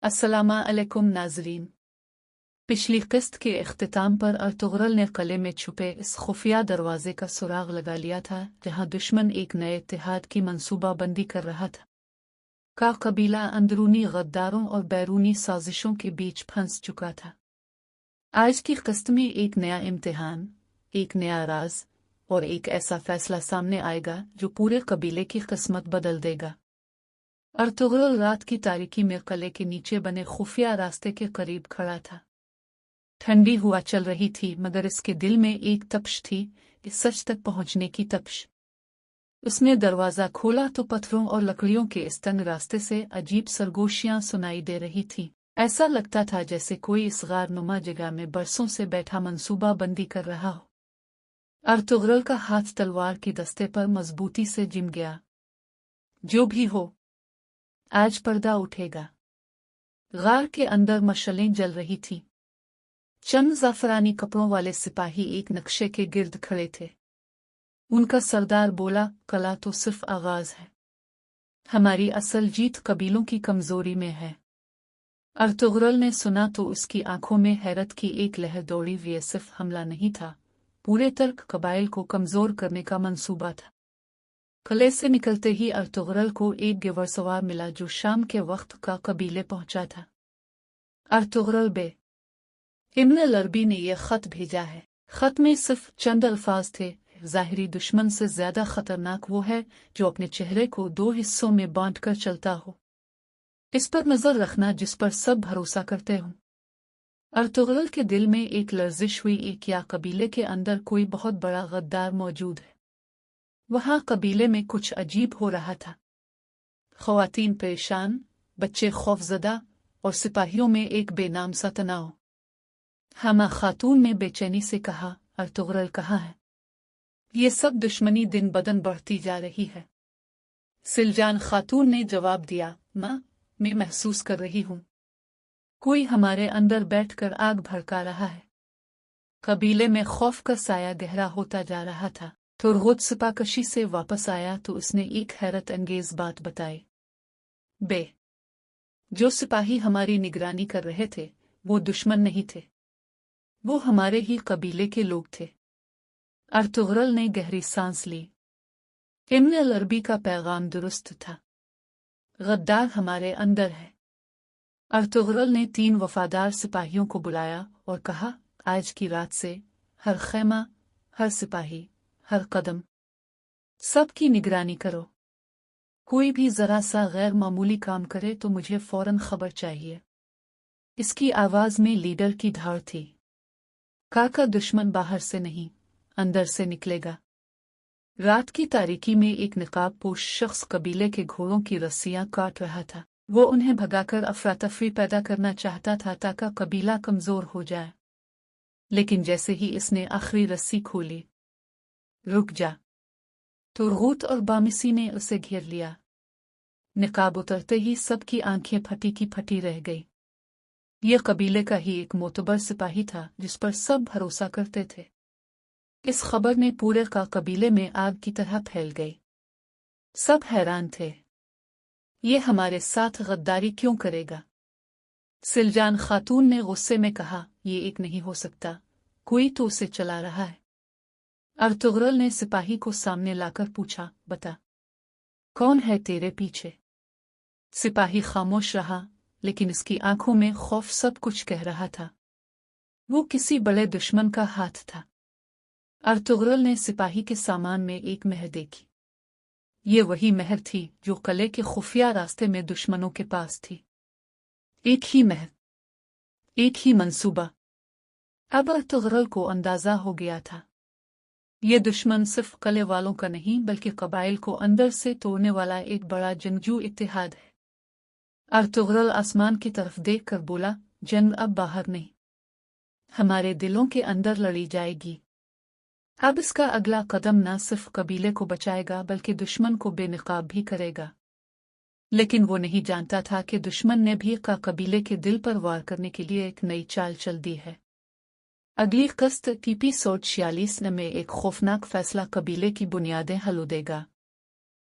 अस्सलाम अलैकुम नाज़रीन। पिछली किस्त के इख्तिताम पर अर्तुगरुल ने किले में छुपे इस खुफिया दरवाजे का सुराग लगा लिया था जहां दुश्मन एक नए इत्तेहाद की मंसूबाबंदी कर रहा था। का कबीला अंदरूनी गद्दारों और बैरूनी साजिशों के बीच फंस चुका था। आज की किस्त में एक नया इम्तिहान, एक नया राज और एक ऐसा फैसला सामने आएगा जो पूरे कबीले की किस्मत बदल देगा। अर्तुगरुल रात की तारीकी में किले के नीचे बने खुफिया रास्ते के करीब खड़ा था। ठंडी हवा चल रही थी मगर इसके दिल में एक तपिश थी, इस सच तक पहुंचने की तपिश। उसने दरवाजा खोला तो पत्थरों और लकड़ियों के इस तंग रास्ते से अजीब सरगोशियां सुनाई दे रही थीं। ऐसा लगता था जैसे कोई इस गारनुमा जगह में बरसों से बैठा मंसूबा बंदी कर रहा हो। अर्तुगरुल का हाथ तलवार की दस्ते पर मजबूती से जिम गया। जो भी हो, आज पर्दा उठेगा। गार के अंदर मशलें जल रही थीं। चंद ज़ाफ़रानी कपड़ों वाले सिपाही एक नक्शे के गिर्द खड़े थे। उनका सरदार बोला, कला तो सिर्फ आगाज है। हमारी असल जीत कबीलों की कमजोरी में है। अर्तुगरुल ने सुना तो उसकी आंखों में हैरत की एक लहर दौड़ी। ये सिर्फ हमला नहीं था, पूरे तुर्क कबाइल को कमजोर करने का मंसूबा था। किले से निकलते ही अर्तुगरुल को एक घुड़सवार मिला जो शाम के वक्त का कबीले पहुंचा था। अर्तुगरुल बे इब्न अल-अरबी ने यह खत भेजा है। खत में सिर्फ चंद अल्फाज थे। ज़ाहिरी दुश्मन से ज्यादा खतरनाक वो है जो अपने चेहरे को दो हिस्सों में बांटकर चलता हो। इस पर नजर रखना जिस पर सब भरोसा करते हों। अर्तुगरुल के दिल में एक लर्जिश हुई, क्या कबीले के अंदर कोई बहुत बड़ा गद्दार मौजूद है। वहां कबीले में कुछ अजीब हो रहा था। ख़वातीन परेशान, बच्चे खौफजदा और सिपाहियों में एक बेनाम सा तनाव। हमा खातून ने बेचैनी से कहा, अर्तुगरुल कहाँ है? ये सब दुश्मनी दिन बदन बढ़ती जा रही है। सिलजान खातून ने जवाब दिया, माँ, मैं महसूस कर रही हूँ कोई हमारे अंदर बैठकर आग भड़का रहा है। कबीले में खौफ का साया गहरा होता जा रहा था। तुरगुत सिपाकशी से वापस आया तो उसने एक हैरत अंगेज बात बताई। बे, जो सिपाही हमारी निगरानी कर रहे थे वो दुश्मन नहीं थे, वो हमारे ही कबीले के लोग थे। अर्तुगरुल ने गहरी सांस ली। इब्न अल-अरबी का पैगाम दुरुस्त था। गद्दार हमारे अंदर है। अर्तुगरुल ने 3 वफादार सिपाहियों को बुलाया और कहा, आज की रात से हर खैमा, हर सिपाही, हर कदम, सबकी निगरानी करो। कोई भी जरा सा गैर मामूली काम करे तो मुझे फौरन खबर चाहिए। इसकी आवाज में लीडर की धार थी। काका दुश्मन बाहर से नहीं, अंदर से निकलेगा। रात की तारीकी में एक नकाबपोश शख्स कबीले के घोड़ों की रस्सियां काट रहा था। वो उन्हें भगाकर अफरा-तफरी पैदा करना चाहता था ताकि कबीला कमजोर हो जाए। लेकिन जैसे ही इसने आखिरी रस्सी खोली, रुक जा, तुरगुत और बामिसी ने उसे घेर लिया। निकाब उतरते ही सबकी आंखें फटी की फटी रह गई। यह कबीले का ही एक मोतबर सिपाही था जिस पर सब भरोसा करते थे। इस खबर ने पूरे का कबीले में आग की तरह फैल गई। सब हैरान थे, ये हमारे साथ गद्दारी क्यों करेगा? सिलजान खातून ने गुस्से में कहा, ये एक नहीं हो सकता, कोई तो उसे चला रहा है। अर्तुगरुल ने सिपाही को सामने लाकर पूछा, बता, कौन है तेरे पीछे? सिपाही खामोश रहा, लेकिन उसकी आंखों में खौफ सब कुछ कह रहा था। वो किसी बड़े दुश्मन का हाथ था। अर्तुगरुल ने सिपाही के सामान में एक मेहर देखी। ये वही मेहर थी जो किले के खुफिया रास्ते में दुश्मनों के पास थी। एक ही मेहर, एक ही मंसूबा। अब अर्तुगरुल को अंदाजा हो गया था, ये दुश्मन सिर्फ किले वालों का नहीं बल्कि कबाइल को अंदर से तोड़ने वाला एक बड़ा जंगजू इत्तेहाद है। अर्तुगरुल आसमान की तरफ देखकर बोला, जंग अब बाहर नहीं, हमारे दिलों के अंदर लड़ी जाएगी। अब इसका अगला कदम न सिर्फ कबीले को बचाएगा बल्कि दुश्मन को बेनकाब भी करेगा। लेकिन वो नहीं जानता था कि दुश्मन ने भी कबीले के दिल पर वार करने के लिए एक नई चाल चल दी है। अगली किस्त एपिसोड 46 में एक खौफनाक फैसला कबीले की बुनियादें हिला देगा।